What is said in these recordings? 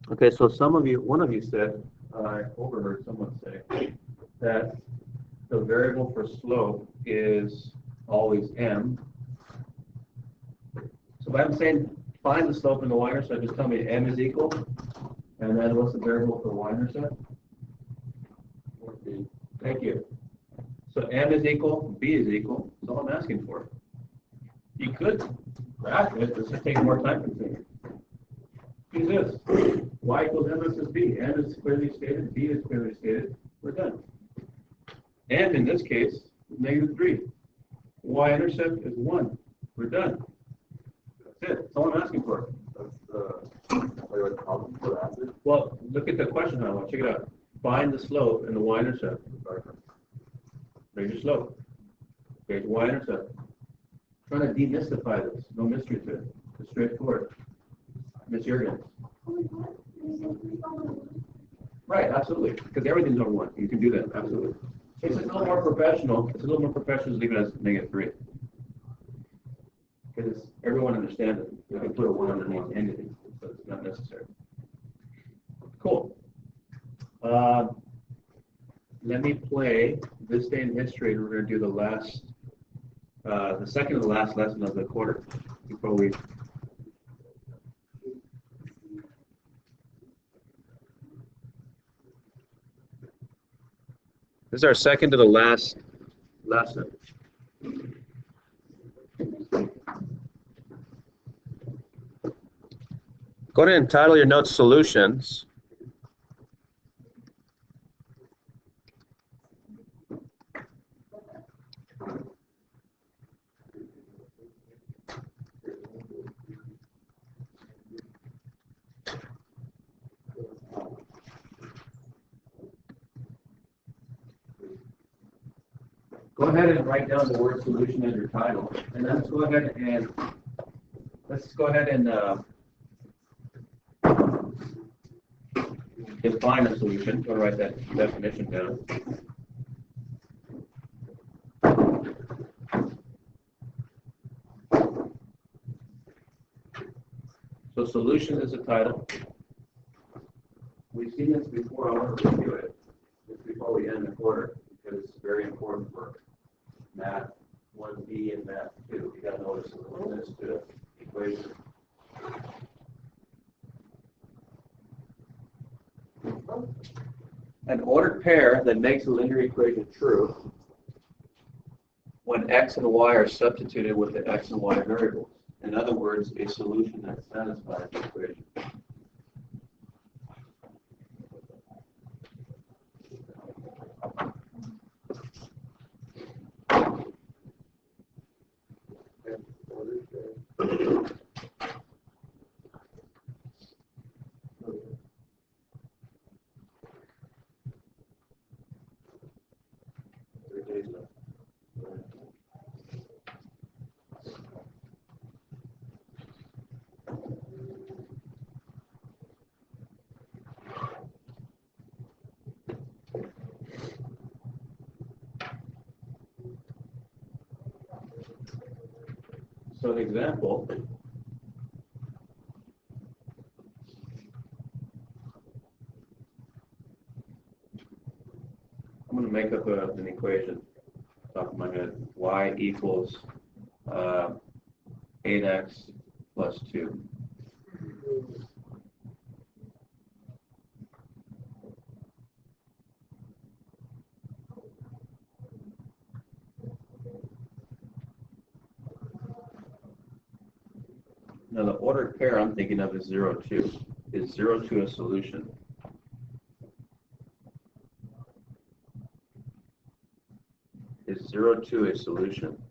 Okay, so one of you said, I overheard someone say that the variable for slope is always m. So if I'm saying find the slope and the y-intercept, just tell me m is equal, and then what's the variable for y-intercept? Thank you. So m is equal, b is equal. That's all I'm asking for. You could graph it, but it's just take more time consuming. Do this. Y equals mss b. M is clearly stated, b is clearly stated. We're done. M in this case is -3. Y-intercept is 1. We're done. That's it. That's all I'm asking for. That's the problem for the answer. Well, look at the question now. Check it out. Find the slope and the y-intercept. There's your slope. There's y-intercept. Trying to demystify this. No mystery to it. It's straightforward. Miss Jurgens. Right, absolutely. Because everything's over 1. You can do that, absolutely. It's a little more professional. It's a little more professional to leave it as -3. Because everyone understands it. You can put a 1 underneath anything, so it's not necessary. Cool. Let me play this day in history, and we're going to do the second to the last lesson of the quarter before we. This is our second to the last lesson. Go ahead and title your notes Solutions. Go ahead and write down the word solution as your title, and then let's go ahead and define a solution. Go write that definition down. So solution is the title. We've seen this before. I want to review it just before we end the quarter because it's very important for Math 1B and Math 2. You got to notice the limits to equation. An ordered pair that makes a linear equation true when x and y are substituted with the x and y variables. In other words, a solution that satisfies the equation. So an example, I'm going to make up an equation off the top of my head. Y equals 8x plus 2. Now the ordered pair I'm thinking of is 0, 2. Is 0, 2 a solution? Is 0, 2 a solution?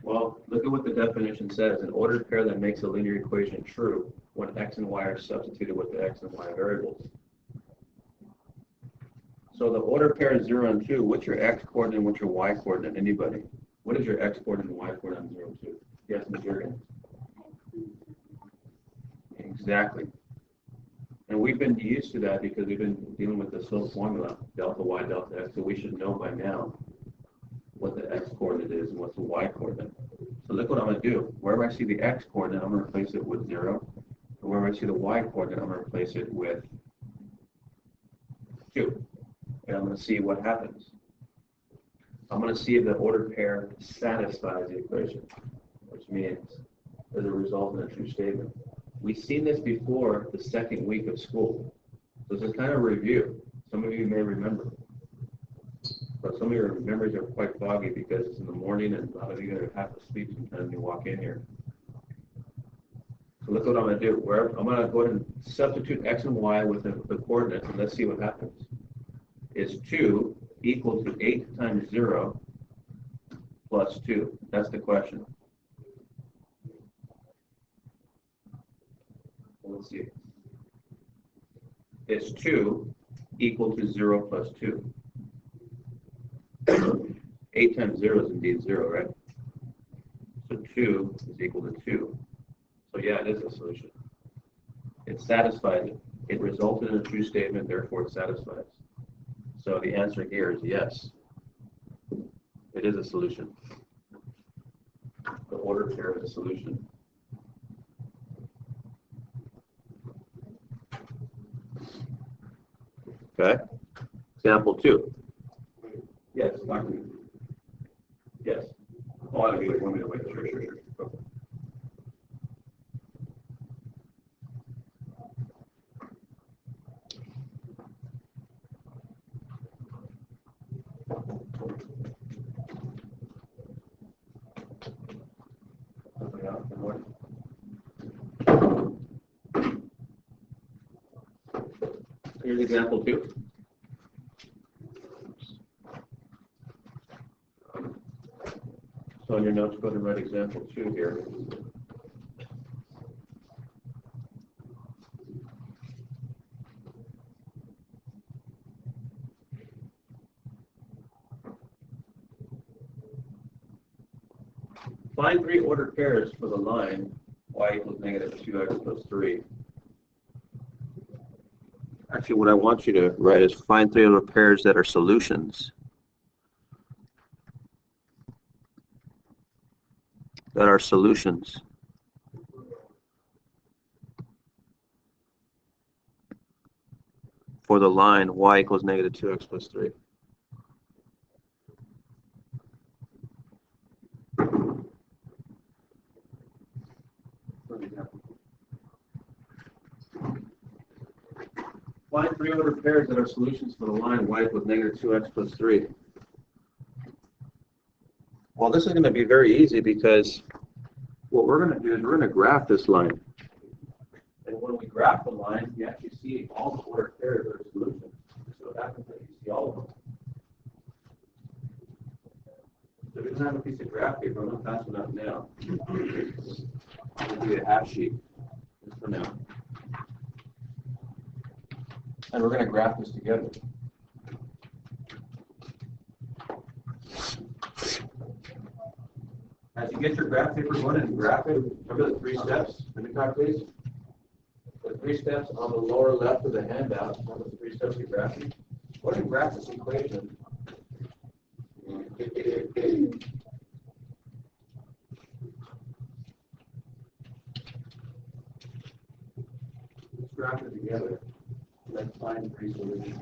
Well, look at what the definition says. An ordered pair that makes a linear equation true when x and y are substituted with the x and y variables. So the ordered pair is 0 and 2. What's your x coordinate and what's your y coordinate? Anybody? What is your x coordinate and y coordinate on 0 and 2? Yes, Ms. Jurgens. Exactly. And we've been used to that because we've been dealing with the slope formula, delta y, delta x. So we should know by now what the x coordinate is and what's the y coordinate. So So look what I'm going to do. Wherever I see the x coordinate, I'm going to replace it with 0. And wherever I see the y coordinate, I'm going to replace it with 2. And I'm going to see what happens. I'm going to see if the ordered pair satisfies the equation, which means as a result in a true statement. We've seen this before the second week of school. So this is kind of a review. Some of you may remember. But some of your memories are quite foggy because it's in the morning and a lot of you are half asleep sometimes when you walk in here. So look what I'm going to do. I'm going to go ahead and substitute x and y with the coordinates, and let's see what happens. Is 2 equal to 8 times 0 plus 2? That's the question. Let's see. Is 2 equal to 0 plus 2? 8 times 0 is indeed 0, right? So 2 is equal to 2. So yeah, it is a solution. It satisfies it. It resulted in a true statement, therefore it satisfies. So the answer here is yes. It is a solution. The ordered pair is a solution. Okay. Example 2. Yes, Dr. Yes. Oh, I don't want me to wait. Sure. Okay. Here's example 2. So on your notes, go ahead and write example 2 here. Find 3 ordered pairs for the line y equals negative 2x plus 3. Actually, what I want you to write is find 3 ordered pairs that are solutions. That are solutions. For the line y equals negative 2x plus 3. Find 3 ordered pairs that are solutions for the line y equals negative 2x plus 3. Well, this is going to be very easy because what we're going to do is we're going to graph this line. And when we graph the line, you actually see all the ordered pairs that are solutions. So what happens is you see all of them. So if we don't have a piece of graph paper, I'm not fast enough now. I'll give you a half sheet just for now. And we're going to graph this together. As you get your graph paper going and graph it, remember the 3 steps? Let me talk, please. The 3 steps on the lower left of the handout are the 3 steps to graphing. Go ahead and graph this equation. Let's graph it together. Let's find 3 solutions.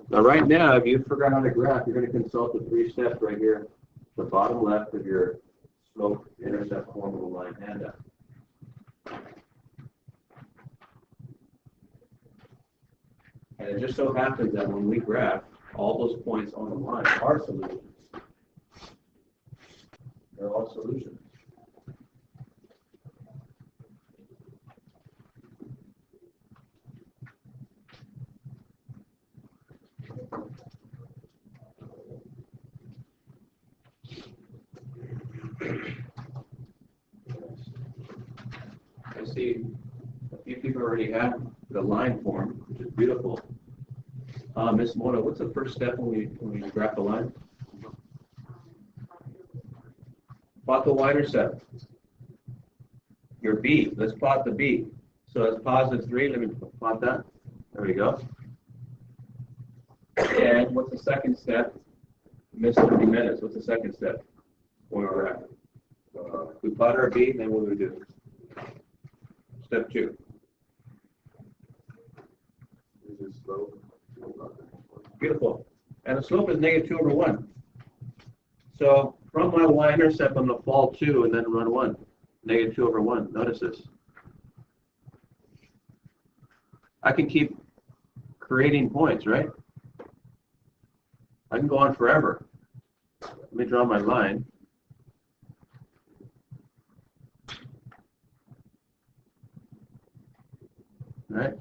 Now, right now, if you forgot how to graph, you're going to consult the 3 steps right here, the bottom left of your slope-intercept formula line handout. And it just so happens that when we graph, all those points on the line are solutions. They're all solutions. I see a few people already have the line form, which is beautiful. Ms. Mona, what's the first step when we graph the line? Plot the y-intercept. your B. Let's plot the B. So it's positive 3. Let me plot that. There we go. And what's the second step? Missed 30 minutes. What's the second step? Where we're at. We plot our B, then what do we do? Step 2. Is it slope? Beautiful. And the slope is negative 2 over 1. So from my y-intercept, I'm going to fall 2 and then run 1. Negative 2 over 1. Notice this. I can keep creating points, right? I can go on forever. Let me draw my line. All right.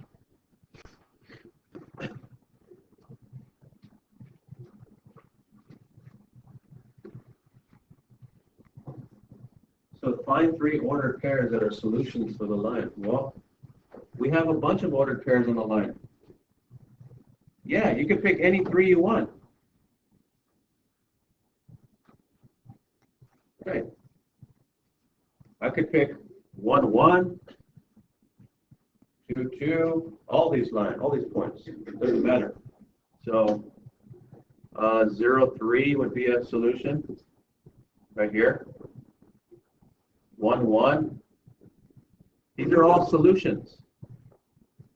So find 3 ordered pairs that are solutions for the line. Well, we have a bunch of ordered pairs on the line. Yeah, you can pick any 3 you want. Okay. I could pick 1, 1, 2, 2, all these lines, all these points. It doesn't matter. So 0, 3 would be a solution right here. 1, 1. These are all solutions.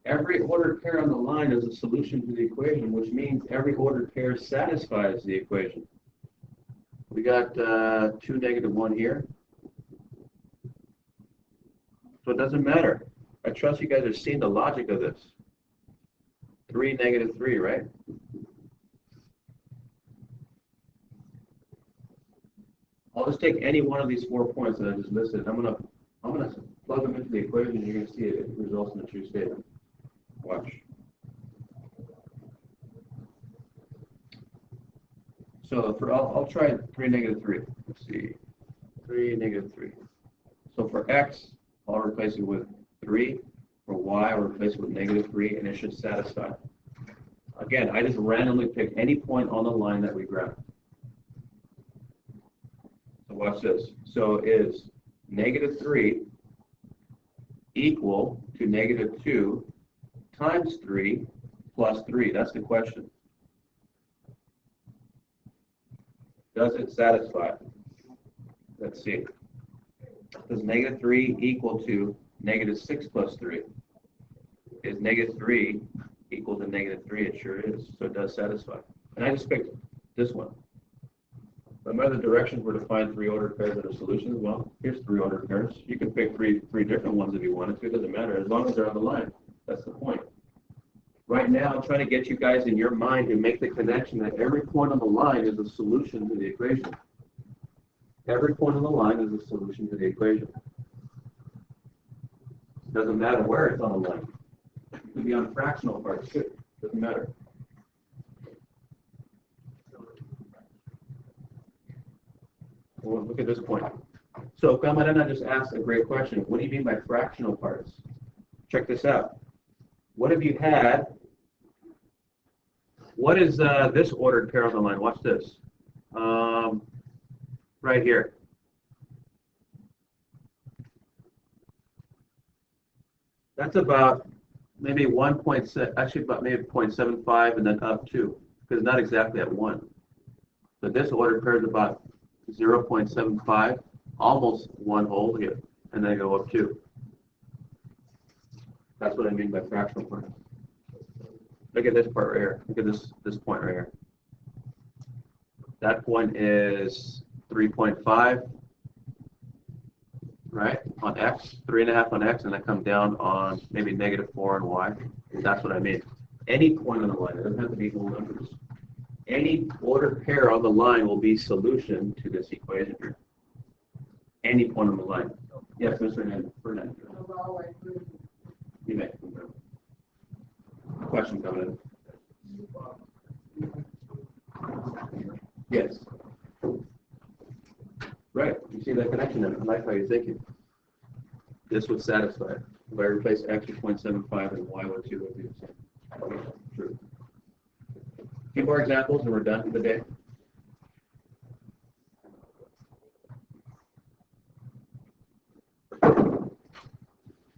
Every ordered pair on the line is a solution to the equation, which means every ordered pair satisfies the equation. We got 2, negative 1 here. So it doesn't matter. I trust you guys have seen the logic of this. 3, negative 3, right? I'll just take any one of these 4 points that I just listed. I'm gonna plug them into the equation, and you're gonna see it results in a true statement. Watch. So I'll try 3, negative 3. Let's see. 3, negative 3. So for x, I'll replace it with 3. For y, I'll replace it with negative 3, and it should satisfy. Again, I just randomly pick any point on the line that we graph. So watch this. So is negative 3 equal to negative 2 times 3 plus 3? That's the question. Does it satisfy? Let's see. Does negative 3 equal to negative 6 plus 3? Is negative 3 equal to negative 3? It sure is. So it does satisfy. And I just picked this one. But my other directions were to find 3 ordered pairs that are solutions. Well, here's 3 ordered pairs. You can pick three different ones if you wanted to. It doesn't matter as long as they're on the line. That's the point. Right now, I'm trying to get you guys in your mind to make the connection that every point on the line is a solution to the equation. Every point on the line is a solution to the equation. Doesn't matter where it's on the line. It could be on fractional parts too. Doesn't matter. Well, look at this point. So Camarena just asked a great question. What do you mean by fractional parts? Check this out. What have you had? What is this ordered pair on the line? Watch this. Right here. That's about maybe 1.6, actually about maybe 0.75 and then up 2, because not exactly at 1. So this ordered pair is about 0.75, almost 1 whole here, and then go up 2. That's what I mean by fractional parts. Look at this part right here. Look at this point right here. That point is 3.5, right, on x, 3.5 on x, and then come down on maybe negative 4 on y. That's what I mean. Any point on the line, it doesn't have to be whole numbers. Any ordered pair on the line will be solution to this equation here. Any point on the line. Yes, Mr. Fernandez. You may. Question coming in. Yes. Right. You see that connection there. I like how you're thinking. This would satisfy. If I replace x with 0.75 and y with 2 would be the same. True. A few more examples and we're done for the day.